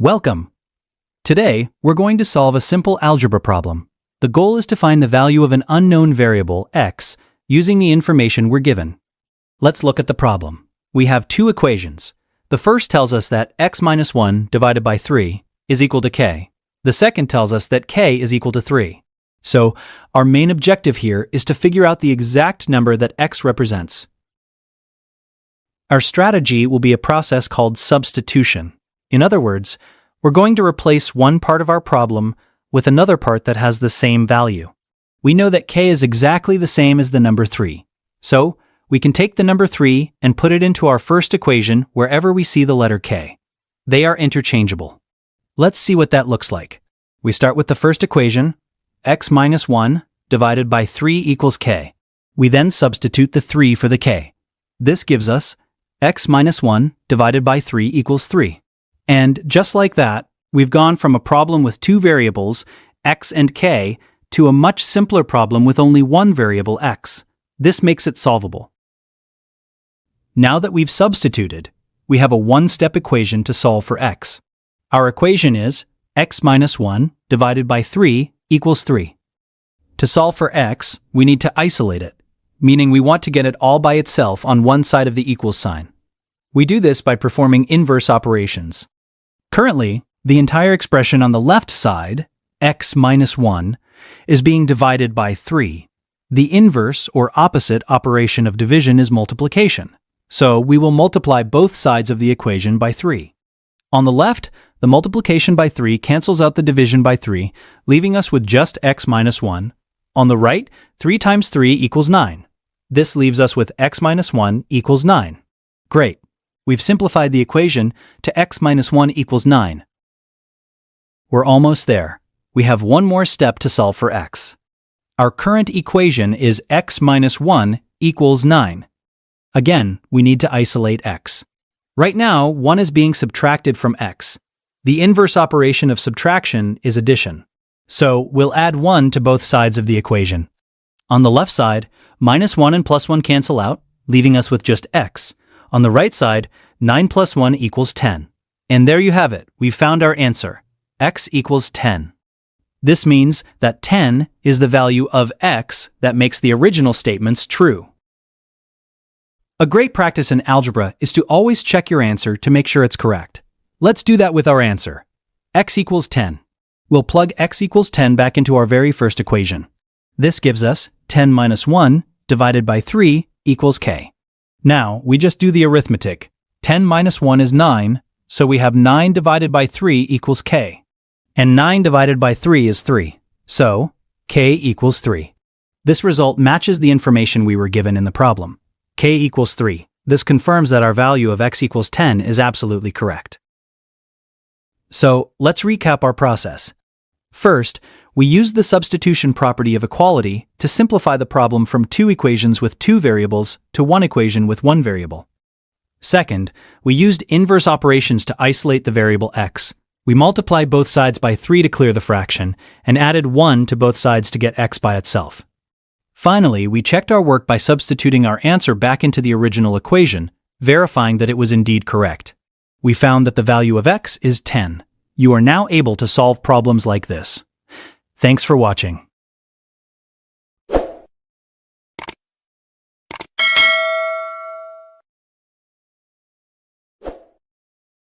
Welcome! Today, we're going to solve a simple algebra problem. The goal is to find the value of an unknown variable, x, using the information we're given. Let's look at the problem. We have two equations. The first tells us that x minus 1 divided by 3 is equal to k. The second tells us that k is equal to 3. So, our main objective here is to figure out the exact number that x represents. Our strategy will be a process called substitution. In other words, we're going to replace one part of our problem with another part that has the same value. We know that k is exactly the same as the number 3. So, we can take the number 3 and put it into our first equation wherever we see the letter k. They are interchangeable. Let's see what that looks like. We start with the first equation, x minus 1 divided by 3 equals k. We then substitute the 3 for the k. This gives us x minus 1 divided by 3 equals 3. And just like that, we've gone from a problem with two variables, x and k, to a much simpler problem with only one variable, x. This makes it solvable. Now that we've substituted, we have a one-step equation to solve for x. Our equation is x minus 1 divided by 3 equals 3. To solve for x, we need to isolate it, meaning we want to get it all by itself on one side of the equals sign. We do this by performing inverse operations. Currently, the entire expression on the left side, x minus 1, is being divided by 3. The inverse or opposite operation of division is multiplication, so we will multiply both sides of the equation by 3. On the left, the multiplication by 3 cancels out the division by 3, leaving us with just x minus 1. On the right, 3 times 3 equals 9. This leaves us with x minus 1 equals 9. Great! We've simplified the equation to x minus 1 equals 9. We're almost there. We have one more step to solve for x. Our current equation is x minus 1 equals 9. Again, we need to isolate x. Right now, 1 is being subtracted from x. The inverse operation of subtraction is addition. So, we'll add 1 to both sides of the equation. On the left side, minus 1 and plus 1 cancel out, leaving us with just x. On the right side, 9 plus 1 equals 10. And there you have it, we've found our answer. X equals 10. This means that 10 is the value of x that makes the original statements true. A great practice in algebra is to always check your answer to make sure it's correct. Let's do that with our answer. X equals 10. We'll plug x equals 10 back into our very first equation. This gives us 10 minus 1 divided by 3 equals k. Now, we just do the arithmetic. 10 minus 1 is 9, so we have 9 divided by 3 equals k. And 9 divided by 3 is 3, so k equals 3. This result matches the information we were given in the problem. K equals 3. This confirms that our value of x equals 10 is absolutely correct. So, let's recap our process. First, we used the substitution property of equality to simplify the problem from two equations with two variables to one equation with one variable. Second, we used inverse operations to isolate the variable x. We multiplied both sides by 3 to clear the fraction, and added 1 to both sides to get x by itself. Finally, we checked our work by substituting our answer back into the original equation, verifying that it was indeed correct. We found that the value of x is 10. You are now able to solve problems like this. Thanks for watching.